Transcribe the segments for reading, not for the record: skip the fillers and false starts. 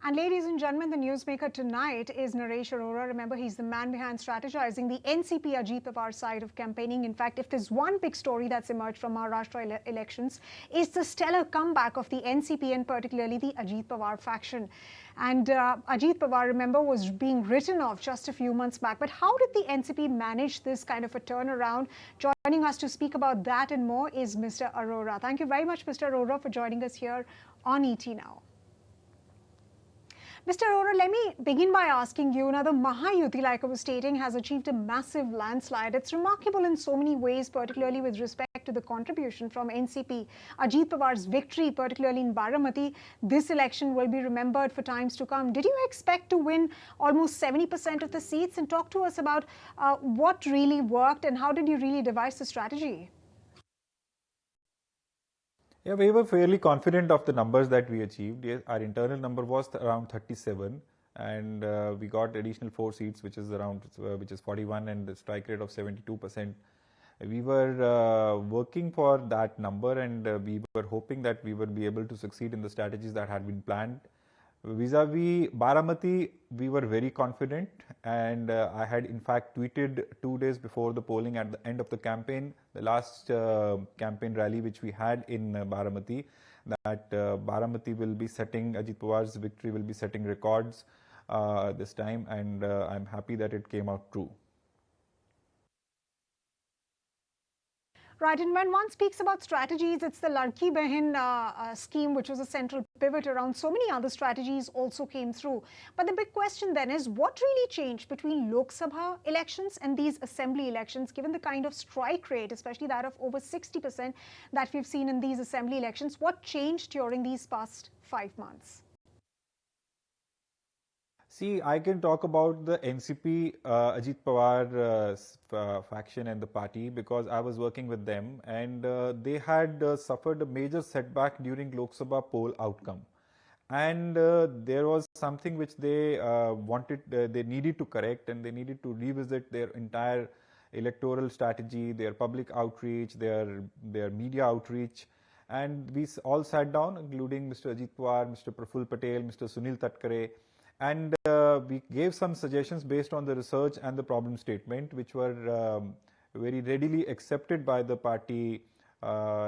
And ladies and gentlemen, the newsmaker tonight is Naresh Arora. Remember, he's the man behind strategizing the NCP Ajit Pawar side of campaigning. In fact, if there's one big story that's emerged from Maharashtra elections, it's the stellar comeback of the NCP and particularly the Ajit Pawar faction. And Ajit Pawar, remember, was being written off just a few months back. But how did the NCP manage this kind of a turnaround? Joining us to speak about that and more is Mr. Arora. Thank you very much, Mr. Arora, for joining us here on ET Now. Mr. Arora, let me begin by asking you, now the Mahayuti, like I was stating, has achieved a massive landslide. It's remarkable in so many ways, particularly with respect to the contribution from NCP. Ajit Pawar's victory, particularly in Baramati, this election will be remembered for times to come. Did you expect to win almost 70% of the seats? And talk to us about what really worked and how did you really devise the strategy? Yeah, we were fairly confident of the numbers that we achieved. Yes, our internal number was around 37, and we got additional 4 seats, which is 41, and the strike rate of 72%. We were working for that number, and we were hoping that we would be able to succeed in the strategies that had been planned. Vis-a-vis Baramati, we were very confident, and I had in fact tweeted 2 days before the polling at the end of the campaign, the last campaign rally which we had in Baramati, that Baramati will be setting, Ajit Pawar's victory will be setting records this time, and I'm happy that it came out true. Right, and when one speaks about strategies, it's the Ladki Behin scheme, which was a central pivot around. So many other strategies also came through. But the big question then is, what really changed between Lok Sabha elections and these assembly elections, given the kind of strike rate, especially that of over 60% that we've seen in these assembly elections? What changed during these past 5 months? See, I can talk about the NCP Ajit Pawar faction and the party because I was working with them, and they had suffered a major setback during Lok Sabha poll outcome. And there was something which they they needed to correct, and they needed to revisit their entire electoral strategy, their public outreach, their media outreach. And we all sat down, including Mr. Ajit Pawar, Mr. Praful Patel, Mr. Sunil Tatkare, and we gave some suggestions based on the research and the problem statement, which were very readily accepted by the party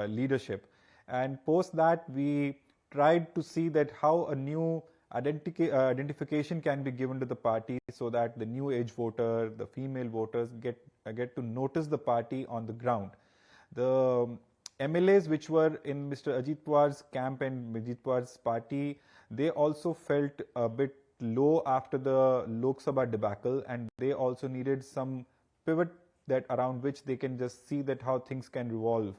leadership. And post that, we tried to see that how a new identification can be given to the party so that the new age voter, the female voters get to notice the party on the ground. The MLAs which were in Mr. Ajit Pawar's camp and Ajit Pawar's party, they also felt a bit low after the Lok Sabha debacle, and they also needed some pivot that around which they can just see that how things can revolve.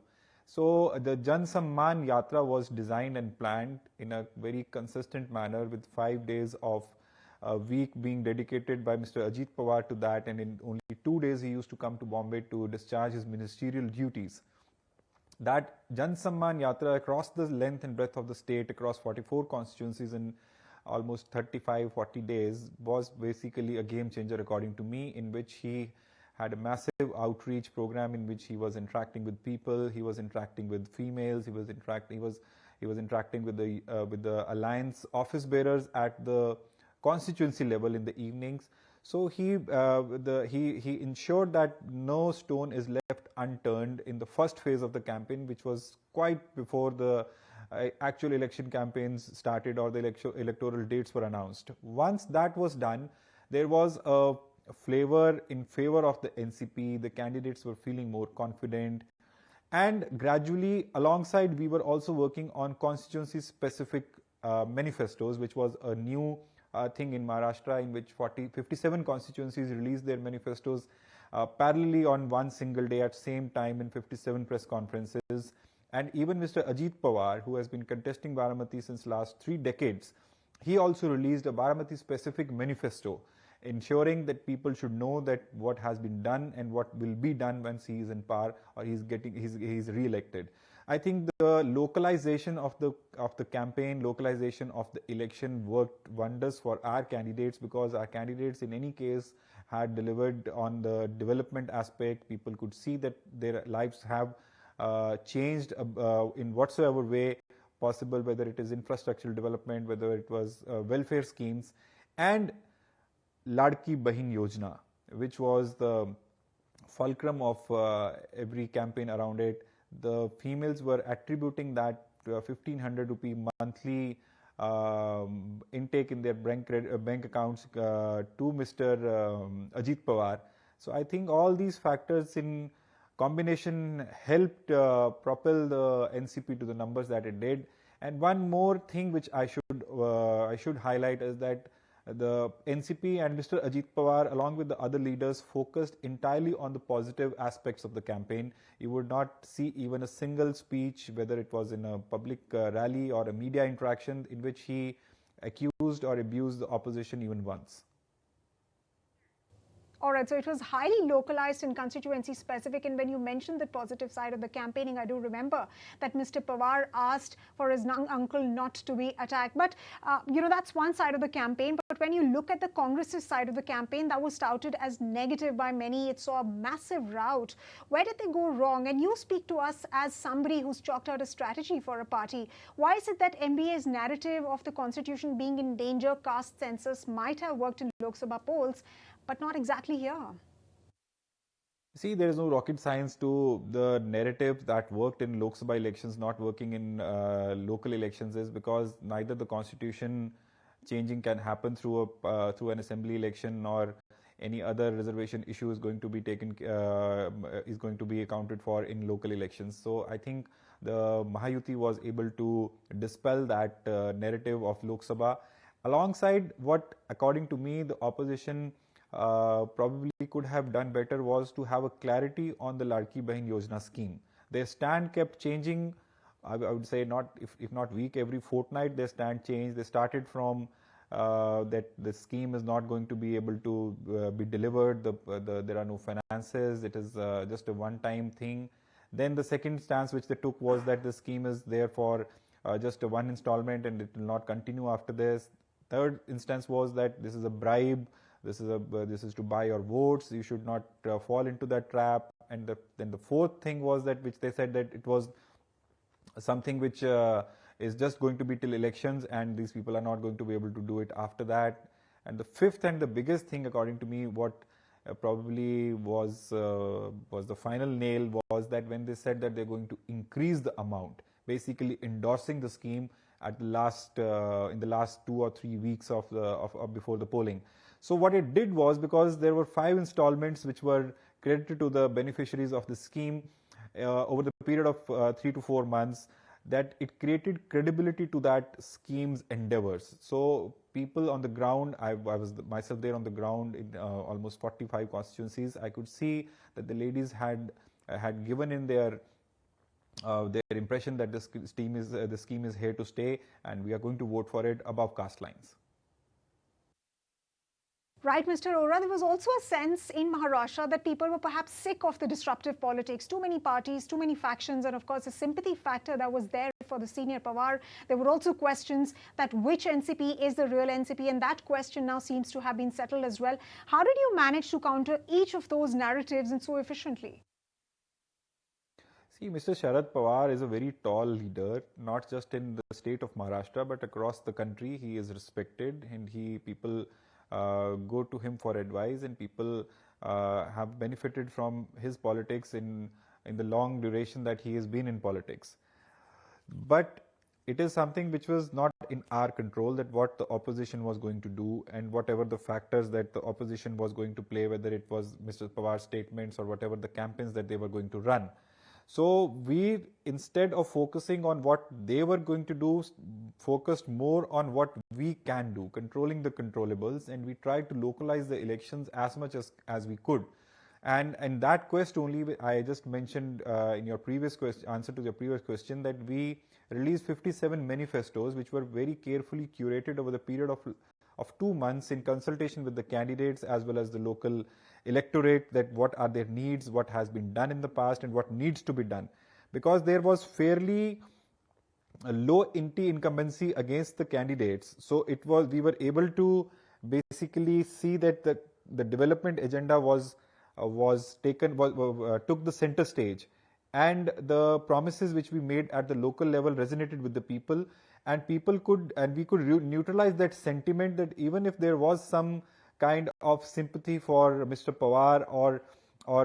So the Jan Samman Yatra was designed and planned in a very consistent manner, with 5 days of a week being dedicated by Mr. Ajit Pawar to that, and in only 2 days he used to come to Bombay to discharge his ministerial duties. That Jan Samman Yatra across the length and breadth of the state, across 44 constituencies in almost 35-40 days, was basically a game changer according to me, in which he had a massive outreach program in which he was interacting with people, he was interacting with females, he was interacting with the alliance office bearers at the constituency level in the evenings. So he ensured that no stone is left unturned in the first phase of the campaign, which was quite before the actual election campaigns started or the electoral dates were announced. Once that was done, there was a flavor in favor of the NCP. The candidates were feeling more confident, and gradually alongside we were also working on constituency specific manifestos, which was a new thing in Maharashtra, in which 57 constituencies released their manifestos parallelly on one single day at same time in 57 press conferences. And even Mr. Ajit Pawar, who has been contesting Baramati since last 3 decades, he also released a Baramati specific manifesto, ensuring that people should know that what has been done and what will be done once he is in power or he's re-elected. I think the localization of the campaign, localization of the election worked wonders for our candidates, because our candidates in any case had delivered on the development aspect. People could see that their lives have changed in whatsoever way possible, whether it is infrastructural development, whether it was welfare schemes, and Ladki Bahin Yojana, which was the fulcrum of every campaign around it. The females were attributing that 1,500 rupee monthly intake in their bank accounts to Mr. Ajit Pawar. So I think all these factors in combination helped propel the NCP to the numbers that it did. And one more thing which I should highlight is that the NCP and Mr. Ajit Pawar, along with the other leaders, focused entirely on the positive aspects of the campaign. You would not see even a single speech, whether it was in a public rally or a media interaction, in which he accused or abused the opposition even once. All right, so it was highly localized and constituency specific. And when you mentioned the positive side of the campaigning, I do remember that Mr. Pawar asked for his uncle not to be attacked. But, that's one side of the campaign. But when you look at the Congress's side of the campaign, that was touted as negative by many. It saw a massive rout. Where did they go wrong? And you speak to us as somebody who's chalked out a strategy for a party. Why is it that MBA's narrative of the constitution being in danger, caste census might have worked in Lok Sabha polls, but not exactly here? See, there is no rocket science to the narrative that worked in Lok Sabha elections not working in local elections, is because neither the constitution changing can happen through through an assembly election, nor any other reservation issue is going to be accounted for in local elections. So I think the Mahayuti was able to dispel that narrative of Lok Sabha, alongside what, according to me, the opposition probably could have done better was to have a clarity on the Ladki Bahin Yojana scheme. Their stand kept changing. I would say if not week, every fortnight their stand changed. They started from that the scheme is not going to be able to be delivered. There are no finances. It is just a one-time thing. Then the second stance which they took was that the scheme is there for just a one installment and it will not continue after this. Third instance was that this is a bribe. This is to buy your votes. You should not fall into that trap. And then the fourth thing was that which they said that it was something which is just going to be till elections, and these people are not going to be able to do it after that. And the fifth and the biggest thing, according to me, what probably was the final nail was that when they said that they're going to increase the amount, basically endorsing the scheme at the last in the last 2 or 3 weeks of before the polling. So what it did was, because there were 5 installments which were credited to the beneficiaries of the scheme over the period of 3 to 4 months, that it created credibility to that scheme's endeavors. So people on the ground, I was myself there on the ground in almost 45 constituencies. I could see that the ladies had given in their impression that the scheme is here to stay, and we are going to vote for it above caste lines. Right, Mr. Arora, there was also a sense in Maharashtra that people were perhaps sick of the disruptive politics, too many parties, too many factions, and of course a sympathy factor that was there for the senior Pawar. There were also questions that which NCP is the real NCP, and that question now seems to have been settled as well. How did you manage to counter each of those narratives and so efficiently? See, Mr. Sharad Pawar is a very tall leader, not just in the state of Maharashtra, but across the country. He is respected, and people go to him for advice, and people have benefited from his politics in the long duration that he has been in politics. But it is something which was not in our control, that what the opposition was going to do and whatever the factors that the opposition was going to play, whether it was Mr. Pawar's statements or whatever the campaigns that they were going to run. So we, instead of focusing on what they were going to do, focused more on what we can do, controlling the controllables, and we tried to localize the elections as much as we could. And that quest only, I just mentioned in your previous answer to your previous question, that we released 57 manifestos which were very carefully curated over the period of 2 months in consultation with the candidates as well as the local electorate, that what are their needs, what has been done in the past, and what needs to be done. Because there was fairly a low anti-incumbency against the candidates, so we were able to basically see that the development agenda took the center stage, and the promises which we made at the local level resonated with the people, and we could neutralize that sentiment that even if there was some kind of sympathy for Mr. Pawar or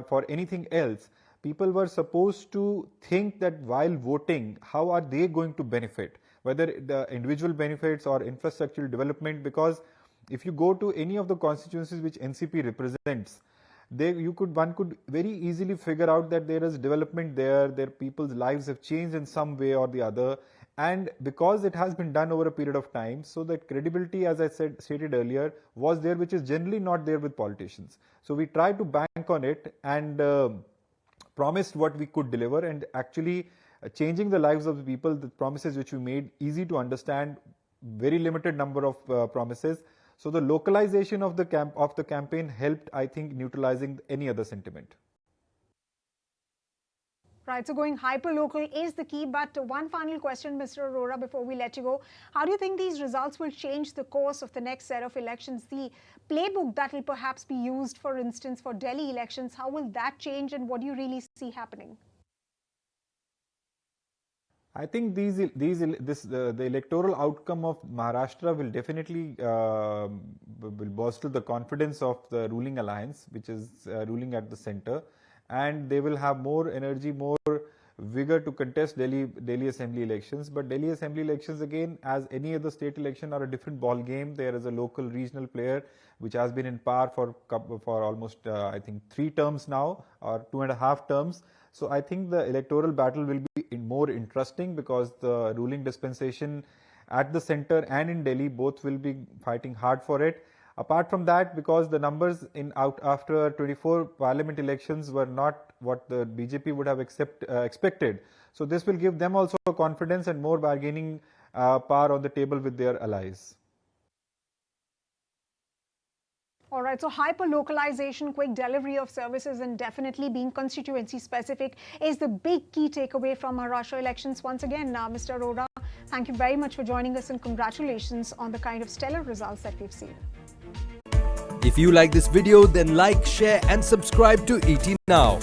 for anything else, people were supposed to think that while voting, how are they going to benefit, whether the individual benefits or infrastructural development, because if you go to any of the constituencies which NCP represents, one could very easily figure out that there is development there, their people's lives have changed in some way or the other, and because it has been done over a period of time, so that credibility, as I stated earlier, was there, which is generally not there with politicians. So we tried to bank on it and promised what we could deliver, and actually changing the lives of the people, the promises which we made, easy to understand, very limited number of promises. So the localization of the campaign helped, I think, neutralizing any other sentiment. Right, so going hyper-local is the key. But one final question, Mr. Arora, before we let you go. How do you think these results will change the course of the next set of elections? The playbook that will perhaps be used, for instance, for Delhi elections, how will that change, and what do you really see happening? I think the electoral outcome of Maharashtra will definitely will bolster the confidence of the ruling alliance, which is ruling at the center, and they will have more energy, more vigor to contest Delhi Assembly elections. But Delhi Assembly elections, again, as any other state election, are a different ball game. There is a local regional player which has been in power for almost I think 3 terms now, or 2.5 terms. So I think the electoral battle will be more interesting, because the ruling dispensation at the center and in Delhi both will be fighting hard for it. Apart from that, because the numbers after 24 parliament elections were not what the BJP would have expected, so this will give them also confidence and more bargaining power on the table with their allies. All right, so hyper-localization, quick delivery of services, and definitely being constituency-specific is the big key takeaway from Maharashtra elections. Once again, Mr. Arora, thank you very much for joining us, and congratulations on the kind of stellar results that we've seen. If you like this video, then like, share and subscribe to ET Now.